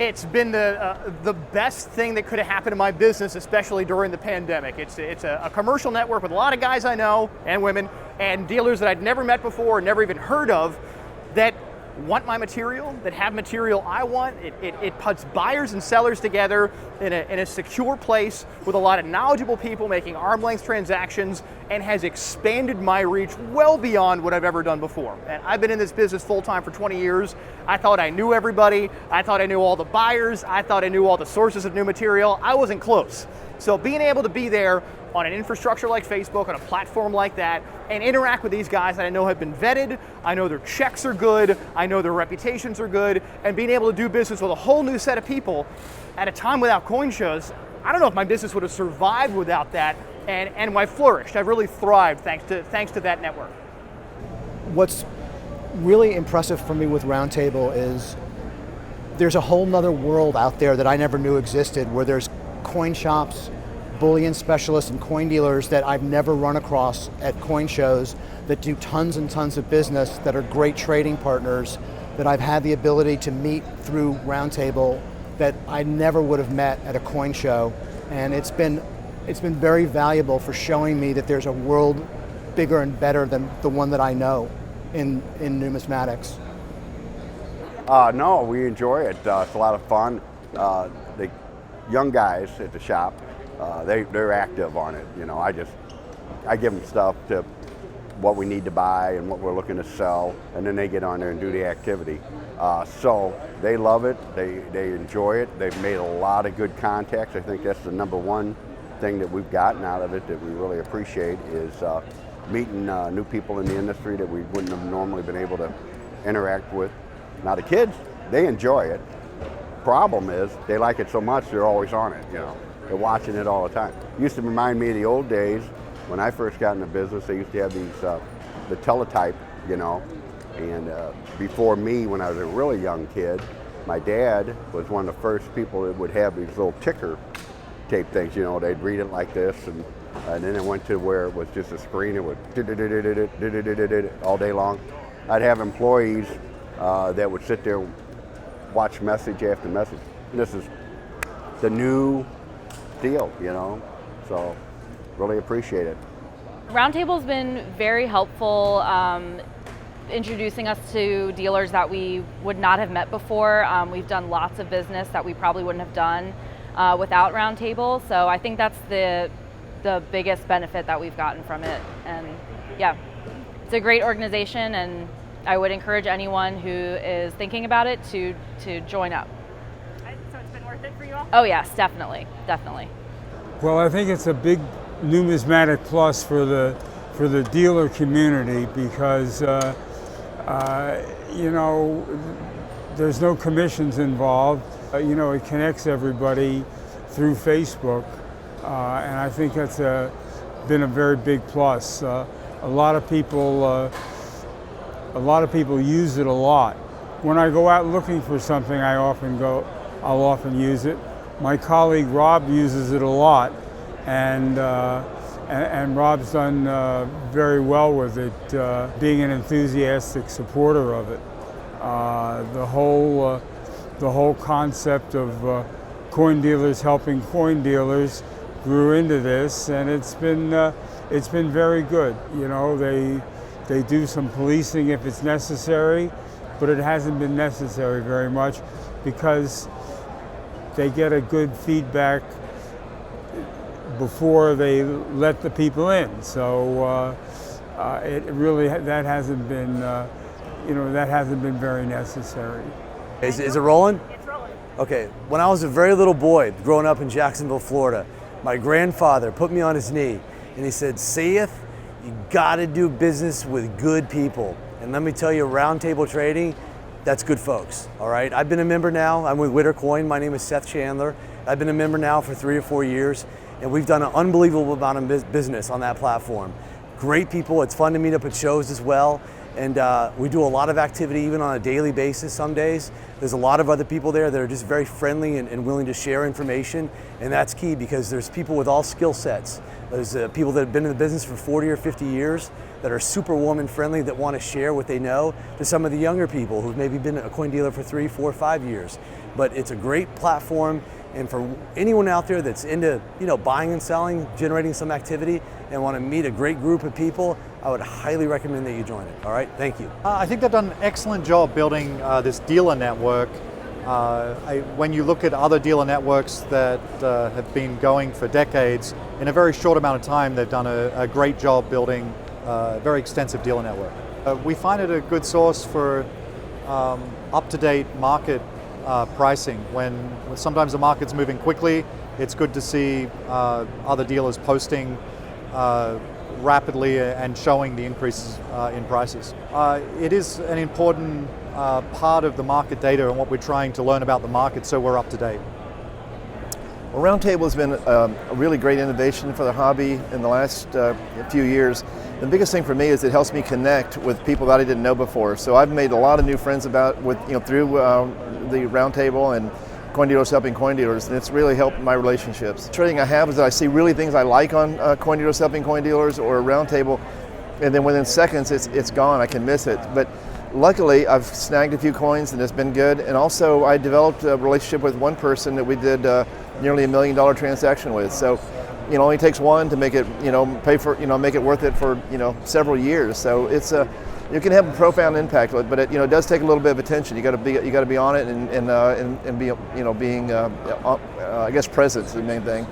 It's been the best thing that could have happened to my business, especially during the pandemic. It's a commercial network with a lot of guys I know and women and dealers that I'd never met before, never even heard of, that want my material, that have material I want. It puts buyers and sellers together in a secure place with a lot of knowledgeable people making arm's length transactions, and has expanded my reach well beyond what I've ever done before. And I've been in this business full time for 20 years. I thought I knew everybody. I thought I knew all the buyers. I thought I knew all the sources of new material. I wasn't close. So being able to be there on an infrastructure like Facebook, on a platform like that, and interact with these guys that I know have been vetted, I know their checks are good, I know their reputations are good, and being able to do business with a whole new set of people at a time without coin shows, I don't know if my business would have survived without that, and I've flourished. I've really thrived thanks to that network. What's really impressive for me with RoundTable is there's a whole nother world out there that I never knew existed, where there's coin shops, bullion specialists, and coin dealers that I've never run across at coin shows that do tons and tons of business, that are great trading partners, that I've had the ability to meet through RoundTable that I never would have met at a coin show. And it's been very valuable for showing me that there's a world bigger and better than the one that I know in numismatics. No, we enjoy it. It's a lot of fun. The young guys at the shop, they're active on it. You know, I give them stuff to what we need to buy and what we're looking to sell, and then they get on there and do the activity. So they love it. They enjoy it. They've made a lot of good contacts. I think that's the number one thing that we've gotten out of it that we really appreciate is meeting new people in the industry that we wouldn't have normally been able to interact with. Now the kids, they enjoy it. Problem is, they like it so much they're always on it. You know, they're watching it all the time. It used to remind me of the old days when I first got into business. They used to have these the teletype, you know, and before me, when I was a really young kid, my dad was one of the first people that would have these little ticker tape things. You know, they'd read it like this, and then it went to where it was just a screen. It would all day long. I'd have employees that would sit there, watch message after message. And this is the new deal, you know, so really appreciate it. RoundTable's been very helpful introducing us to dealers that we would not have met before. We've done lots of business that we probably wouldn't have done without RoundTable, so I think that's the biggest benefit that we've gotten from it. And yeah, it's a great organization, and I would encourage anyone who is thinking about it to join up. So it's been worth it for you all? Oh yes, definitely. Well, I think it's a big numismatic plus for the dealer community because you know, there's no commissions involved. You know, it connects everybody through Facebook, and I think that's been a very big plus. A lot of people use it a lot. When I go out looking for something, I'll often use it. My colleague Rob uses it a lot, and Rob's done very well with it, being an enthusiastic supporter of it. The whole concept of coin dealers helping coin dealers grew into this, and it's been very good. You know, they do some policing if it's necessary, but it hasn't been necessary very much because they get a good feedback before they let the people in. So it really that hasn't been very necessary. Is it rolling? It's rolling. Okay. When I was a very little boy growing up in Jacksonville, Florida, my grandfather put me on his knee and he said, "Seth, you got to do business with good people." And let me tell you, RoundTable Trading, that's good folks, all right? I've been a member now. I'm with Witter Coin. My name is Seth Chandler. I've been a member now for 3 or 4 years, and we've done an unbelievable amount of business on that platform. Great people. It's fun to meet up at shows as well. And we do a lot of activity even on a daily basis some days. There's a lot of other people there that are just very friendly and willing to share information, and that's key because there's people with all skill sets. There's people that have been in the business for 40 or 50 years that are super warm and friendly that want to share what they know to some of the younger people who've maybe been a coin dealer for 3, 4, 5 years. But it's a great platform, and for anyone out there that's into buying and selling, generating some activity, and want to meet a great group of people, I would highly recommend that you join it. All right, thank you. I think they've done an excellent job building this dealer network. When you look at other dealer networks that have been going for decades, in a very short amount of time, they've done a great job building a very extensive dealer network. We find it a good source for up-to-date market pricing. When sometimes the market's moving quickly, it's good to see other dealers posting rapidly and showing the increases in prices. It is an important part of the market data and what we're trying to learn about the market, so we're up to date. Well, RoundTable has been a really great innovation for the hobby in the last few years. The biggest thing for me is it helps me connect with people that I didn't know before. So I've made a lot of new friends through the RoundTable and coin dealers helping coin dealers, and it's really helped my relationships. The trading I have is that I see really things I like on coin dealers helping coin dealers or RoundTable, and then within seconds it's gone. I can miss it. But luckily I've snagged a few coins and it's been good. And also I developed a relationship with one person that we did nearly $1 million transaction with. So it only takes one to make it make it worth it for several years. So it's you can have a profound impact, but it does take a little bit of attention. You got to be on it and be being I guess present is the main thing.